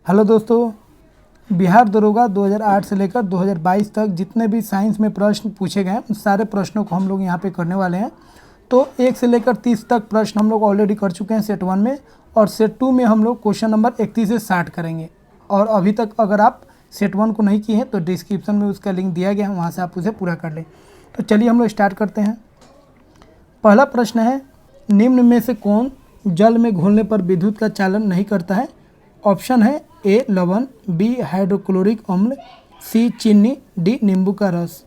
Hello दोस्तों, बिहार दरोगा 2008 से लेकर 2022 तक जितने भी साइंस में प्रश्न पूछे गए हैं उन सारे प्रश्नों को हम लोग यहाँ पे करने वाले हैं। तो 1 से लेकर 30 तक प्रश्न हम लोग ऑलरेडी कर चुके हैं सेट 1 में, और सेट 2 में हम लोग क्वेश्चन नंबर 31 से 60 करेंगे। और अभी तक अगर आप सेट 1 को नहीं किए हैं तो डिस्क्रिप्शन में उसका लिंक दिया गया है, वहाँ से आप उसे पूरा कर लें। तो चलिए हम लोग स्टार्ट करते हैं। पहला प्रश्न है, निम्न में से कौन जल में घुलने पर विद्युत का चालन नहीं करता है? ऑप्शन है ए लवण, बी हाइड्रोक्लोरिक अम्ल, सी चीनी, डी नींबू का रस।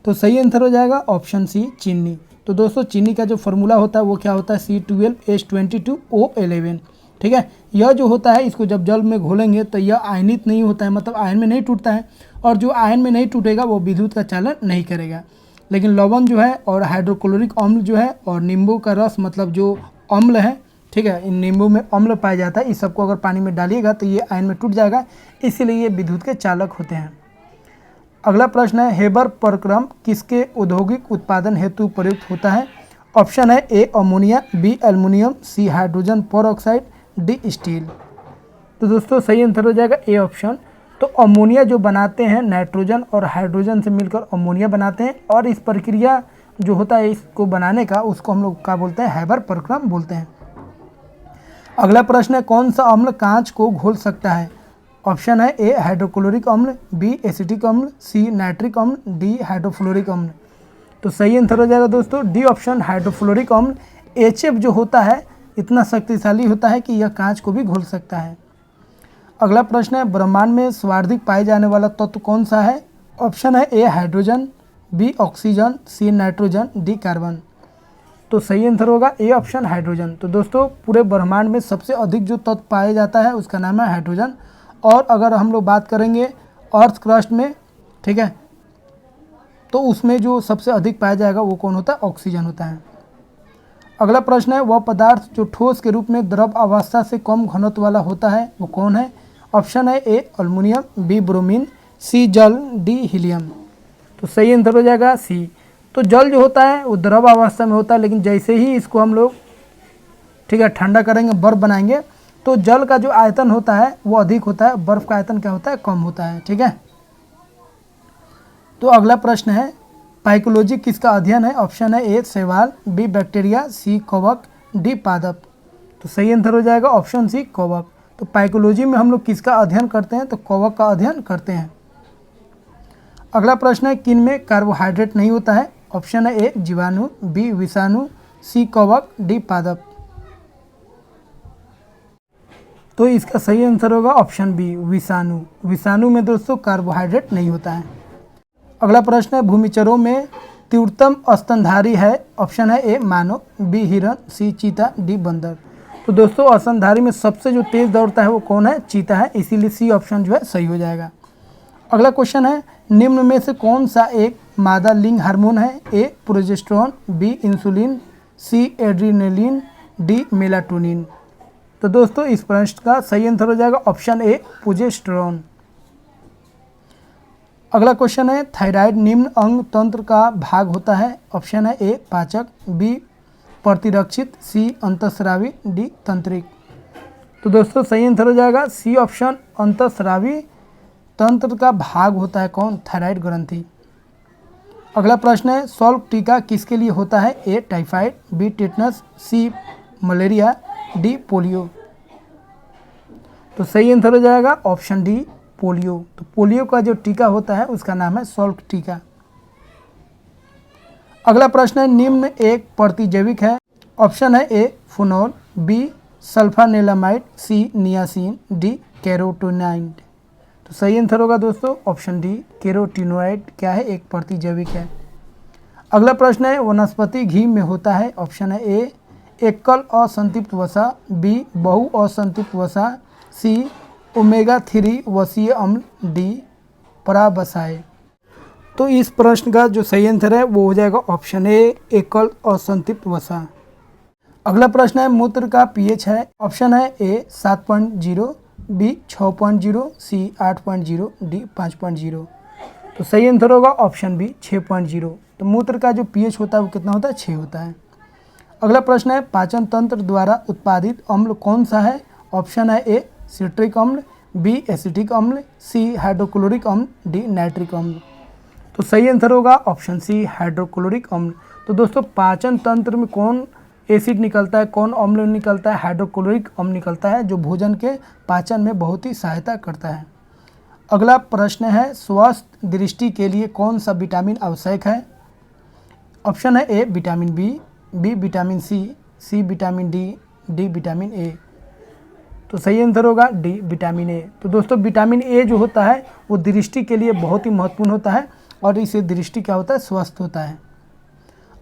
तो सही आंसर हो जाएगा ऑप्शन सी चीनी। तो दोस्तों चीनी का जो फार्मूला होता है वो क्या होता है? C12H22O11। ठीक है, यह जो होता है इसको जब जल में घोलेंगे तो यह आयनित नहीं होता है, मतलब आयन में नहीं टूटता है, और जो आयन में नहीं टूटेगा वो विद्युत का चालन नहीं करेगा। लेकिन लवण जो है और हाइड्रोक्लोरिक अम्ल जो है और नींबू का रस मतलब जो अम्ल है, ठीक है, इन नींबू में अम्ल पाया जाता है, इस सबको अगर पानी में डालिएगा तो ये आयन में टूट जाएगा, इसीलिए ये विद्युत के चालक होते हैं। अगला प्रश्न है, हेबर परक्रम किसके औद्योगिक उत्पादन हेतु प्रयुक्त होता है? ऑप्शन है A ammonia, B aluminium, C hydrogen peroxide, D steel. तो दोस्तों सही आंसर हो जाएगा ए ऑप्शन। तो अमोनिया जो बनाते हैं नाइट्रोजन और हाइड्रोजन से मिलकर अमोनिया बनाते हैं, और इस प्रक्रिया जो होता है इसको बनाने का उसको हम लोग क्या बोलते हैं? हेबर परक्रम बोलते हैं। अगला प्रश्न है, कौन सा अम्ल कांच को घोल सकता है? ऑप्शन है ए हाइड्रोक्लोरिक अम्ल, बी एसिटिक अम्ल, सी नाइट्रिक अम्ल, डी हाइड्रोफ्लोरिक अम्ल। तो सही आंसर हो जाएगा दोस्तों डी ऑप्शन हाइड्रोफ्लोरिक अम्ल। HF जो होता है इतना शक्तिशाली होता है कि यह कांच को भी घोल सकता है। अगला प्रश्न है, ब्रह्मांड में सर्वाधिक पाए जाने वाला तत्व कौन सा है? ऑप्शन है A hydrogen, B oxygen, C nitrogen, D carbon. तो सही आंसर होगा ए ऑप्शन हाइड्रोजन। तो दोस्तों पूरे ब्रह्मांड में सबसे अधिक जो तत्व पाया जाता है उसका नाम है हाइड्रोजन। और अगर हम लोग बात करेंगे अर्थ क्रस्ट में, ठीक है, तो उसमें जो सबसे अधिक पाया जाएगा वो कौन होता है? ऑक्सीजन होता है। अगला प्रश्न है, वह पदार्थ जो ठोस के रूप में द्रव अवस्था से कम घनत्व वाला होता है वो कौन है? ऑप्शन है ए एल्युमिनियम, बी ब्रोमीन, सी जल, डी हीलियम। तो सही आंसर हो जाएगा सी। तो जल जो होता है वो द्रव अवस्था में होता है, लेकिन जैसे ही इसको हम लोग, ठीक है, ठंडा करेंगे, बर्फ़ बनाएंगे, तो जल का जो आयतन होता है वो अधिक होता है, बर्फ़ का आयतन क्या होता है? कम होता है। ठीक है, तो अगला प्रश्न है, पाइकोलॉजी किसका अध्ययन है? ऑप्शन है ए शैवाल, बी बैक्टीरिया, सी कवक, डी पादप। तो सही आंसर हो जाएगा ऑप्शन सी कवक। तो पाइकोलॉजी में हम लोग किसका अध्ययन करते हैं? तो कवक का अध्ययन करते हैं। अगला प्रश्न है, किन में कार्बोहाइड्रेट नहीं होता है? ऑप्शन है ए जीवाणु, बी विषाणु, सी कवक, डी पादप। तो इसका सही आंसर होगा ऑप्शन बी विषाणु। विषाणु में दोस्तों कार्बोहाइड्रेट नहीं होता है। अगला प्रश्न है, भूमिचरों में तीव्रतम स्तनधारी है? ऑप्शन है ए मानव, बी हिरण, सी चीता, डी बंदर। तो दोस्तों स्तनधारी में सबसे जो तेज दौड़ता है वो कौन है? चीता है, इसीलिए सी ऑप्शन जो है सही हो जाएगा। अगला क्वेश्चन है, निम्न में से कौन सा एक मादा लिंग हार्मोन है? ए प्रोजेस्टेरोन, बी इंसुलिन, सी एड्रिनलिन, डी मेलाटोनिन। तो दोस्तों इस प्रश्न का सही आंसर हो जाएगा ऑप्शन ए प्रोजेस्टेरोन। अगला क्वेश्चन है, थायराइड निम्न अंग तंत्र का भाग होता है? ऑप्शन है ए पाचक, बी प्रतिरक्षित, सी अंतःस्रावी, डी तंत्रिक। तो दोस्तों सही आंसर हो जाएगा सी ऑप्शन अंतःस्रावी तंत्र का भाग होता है कौन? थायराइड ग्रंथि। अगला प्रश्न है, सॉल्व टीका किसके लिए होता है? ए टाइफाइड, बी टेटनस, सी मलेरिया, डी पोलियो। तो सही आंसर हो जाएगा ऑप्शन डी पोलियो। तो पोलियो का जो टीका होता है उसका नाम है सॉल्व टीका। अगला प्रश्न है, निम्न एक प्रतिजैविक है? ऑप्शन है ए फिनोल, बी सल्फानेलामाइड, सी नियासिन, डी कैरोटीनॉइड। तो सही आंसर होगा दोस्तों ऑप्शन डी कैरोटीनॉइड क्या है? एक प्रतिजैविक है। अगला प्रश्न है, वनस्पति घी में होता है? ऑप्शन है ए एकल असंतृप्त वसा, बी बहु असंतृप्त वसा, सी ओमेगा 3 वसीय अम्ल, डी पराबसाय। तो इस प्रश्न का जो सही आंसर है वो हो जाएगा ऑप्शन ए एकल असंतृप्त वसा। अगला प्रश्न है, मूत्र का पीएच है? ऑप्शन है ए 7.0, बी 6.0, सी 8.0, डी 5.0। तो सही आंसर होगा ऑप्शन बी 6.0। तो मूत्र का जो पीएच होता है वो कितना होता है? 6 होता है। अगला प्रश्न है, पाचन तंत्र द्वारा उत्पादित अम्ल कौन सा है? ऑप्शन है ए सिट्रिक अम्ल, बी एसिटिक अम्ल, सी हाइड्रोक्लोरिक अम्ल, डी नाइट्रिक अम्ल। तो सही आंसर होगा ऑप्शन सी हाइड्रोक्लोरिक अम्ल। तो दोस्तों पाचन तंत्र में कौन एसिड निकलता है, कौन अम्ल निकलता है? हाइड्रोक्लोरिक अम्ल निकलता है, जो भोजन के पाचन में बहुत ही सहायता करता है। अगला प्रश्न है, स्वस्थ दृष्टि के लिए कौन सा विटामिन आवश्यक है? ऑप्शन है A vitamin B vitamin C vitamin D vitamin A. तो सही आंसर होगा डी विटामिन ए। तो दोस्तों विटामिन ए जो होता है वो दृष्टि के लिए बहुत ही महत्वपूर्ण होता है और इससे दृष्टि क्या होता है? स्वस्थ होता है।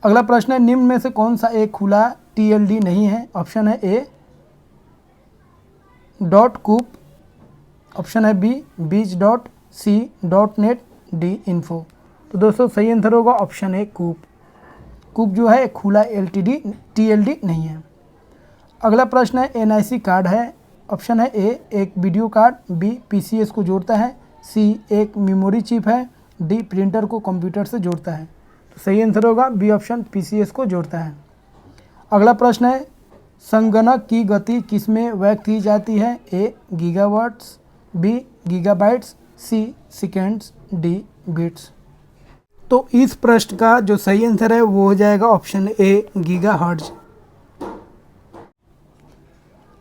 अगला प्रश्न है, निम्न में से कौन सा एक खुला TLD नहीं है? ऑप्शन है ए .कूप, ऑप्शन है बी बीज.सी.नेट, डी इन्फो। तो दोस्तों सही आंसर होगा ऑप्शन ए कूप। कूप जो है एक खुला TLD नहीं है। अगला प्रश्न है, NIC कार्ड है। ऑप्शन है ए एक वीडियो कार्ड, बी PCS को जोड़ता है, सी एक मेमोरी चिप है, डी प्रिंटर को कंप्यूटर से जोड़ता है। तो सही आंसर होगा बी ऑप्शन PCS को जोड़ता है। अगला प्रश्न है, संगणक की गति किसमें व्यक्त की जाती है? ए गीगावाट्स, बी गीगाबाइट्स, सी सेकेंड्स, डी बिट्स। तो इस प्रश्न का जो सही आंसर है वो हो जाएगा ऑप्शन ए गीगाहर्ट्ज।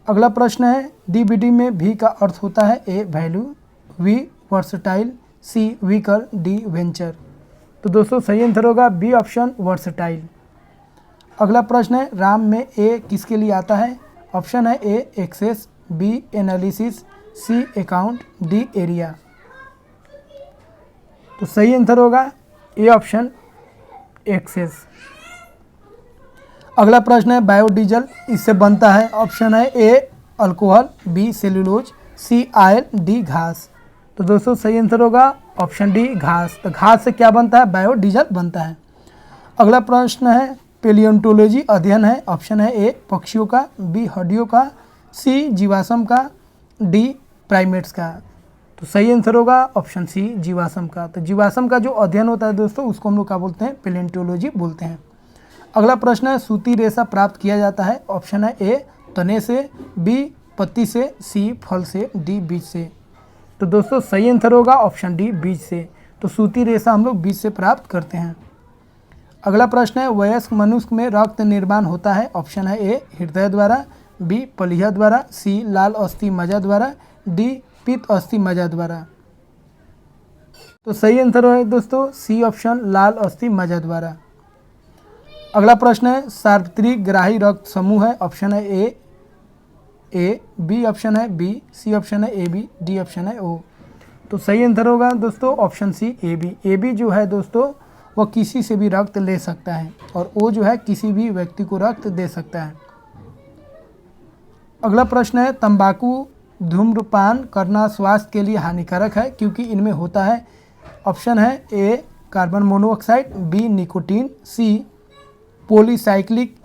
अगला प्रश्न है, DVD में V का अर्थ होता है A value, V versatile, C vehicle, D venture. तो दोस्तों सही आंसर होगा बी ऑप्शन वर्सटाइल। अगला प्रश्न है, राम में ए किसके लिए आता है? ऑप्शन है A access, B analysis, C account, D area. तो सही आंसर होगा ए ऑप्शन एक्सेस। अगला प्रश्न है, बायोडीजल इससे बनता है। ऑप्शन है ए अल्कोहल, बी सेल्यूलोज, सी ऑयल, डी घास। तो दोस्तों सही आंसर होगा ऑप्शन डी घास। तो घास से क्या बनता है? बायोडीजल बनता है। अगला प्रश्न है, पेलियोंटोलॉजी अध्ययन है। ऑप्शन है ए पक्षियों का, बी हड्डियों का, सी जीवाश्म का, डी प्राइमेट्स का। तो सही आंसर होगा ऑप्शन सी जीवाश्म का। तो जीवाश्म का जो अध्ययन होता है दोस्तों उसको हम लोग क्या बोलते हैं? पेलियोंटोलॉजी बोलते हैं। अगला प्रश्न है, सूती रेशा प्राप्त किया जाता है। ऑप्शन है ए तने से, बी पत्ती से, सी फल से, डी बीज से। तो दोस्तों सही आंसर होगा ऑप्शन डी बीज से। तो सूती रेशा हम लोग बीज से प्राप्त करते हैं। अगला प्रश्न है, वयस्क मनुष्य में रक्त निर्माण होता है। ऑप्शन है ए हृदय द्वारा, बी पलीहा द्वारा, सी लाल अस्थि मज्जा द्वारा, डी पित्त अस्थि मज्जा द्वारा। तो सही आंसर है दोस्तों सी ऑप्शन लाल अस्थि मज्जा द्वारा। अगला प्रश्न है, सार्वत्रिक ग्राही रक्त समूह है। ऑप्शन है ए, बी ऑप्शन है बी, सी ऑप्शन है ए बी, डी ऑप्शन है ओ। तो सही आंसर होगा दोस्तों option C A B. A B जो है दोस्तों वह किसी से भी रक्त ले सकता है और ओ जो है किसी भी व्यक्ति को रक्त दे सकता है। अगला प्रश्न है, तंबाकू धूम्रपान करना स्वास्थ्य के लिए हानिकारक है क्योंकि इनमें होता है। ऑप्शन है ए कार्बन मोनोऑक्साइड, बी निकोटीन, सी पॉलीसाइक्लिक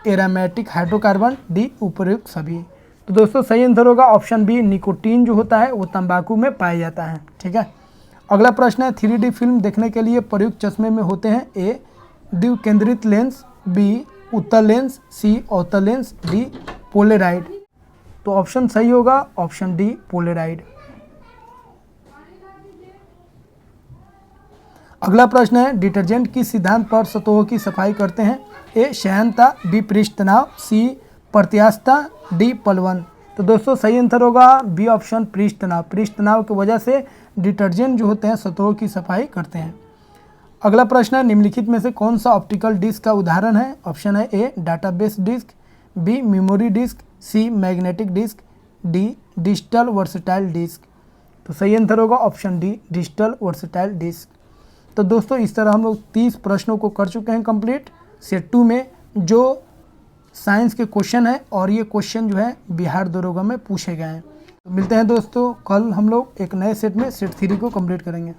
एरोमेटिक हाइड्रोकार्बन, डी उपयुक्त सभी। तो दोस्तों सही आंसर होगा ऑप्शन बी निकोटीन जो होता है वो तंबाकू में पाया जाता है। ठीक है। अगला प्रश्न है, 3D फिल्म देखने के लिए प्रयुक्त चश्मे में होते हैं ए द्विकेंद्रित लेंस, बी उत्तल लेंस, सी अवतल लेंस, डी पोलेराइड। तो ऑप्शन सही होगा ऑप्शन डी पोलेराइड। अगला प्रश्न है, डिटर्जेंट किस सिद्धांत पर सतहों की सफाई करते हैं? ए श्यानता, बी पृष्ठ तनाव, सी प्रत्यास्थता, डी पलवन। तो दोस्तों सही आंसर होगा बी ऑप्शन पृष्ठ तनाव। पृष्ठ तनाव की वजह से डिटर्जेंट जो होते हैं सतहों की सफाई करते हैं। अगला प्रश्न है, निम्नलिखित में से कौन सा ऑप्टिकल डिस्क का उदाहरण है? ऑप्शन है A database disk, B memory disk, C magnetic disk, D digital versatile disk. तो सही आंसर होगा option D digital versatile disk. तो दोस्तों इस तरह हम लोग 30 प्रश्नों को कर चुके हैं कंप्लीट सेट 2 में, जो साइंस के क्वेश्चन है और ये क्वेश्चन जो है बिहार दरोगा में पूछे गए हैं। तो मिलते हैं दोस्तों कल हम लोग एक नए सेट में सेट 3 को कंप्लीट करेंगे।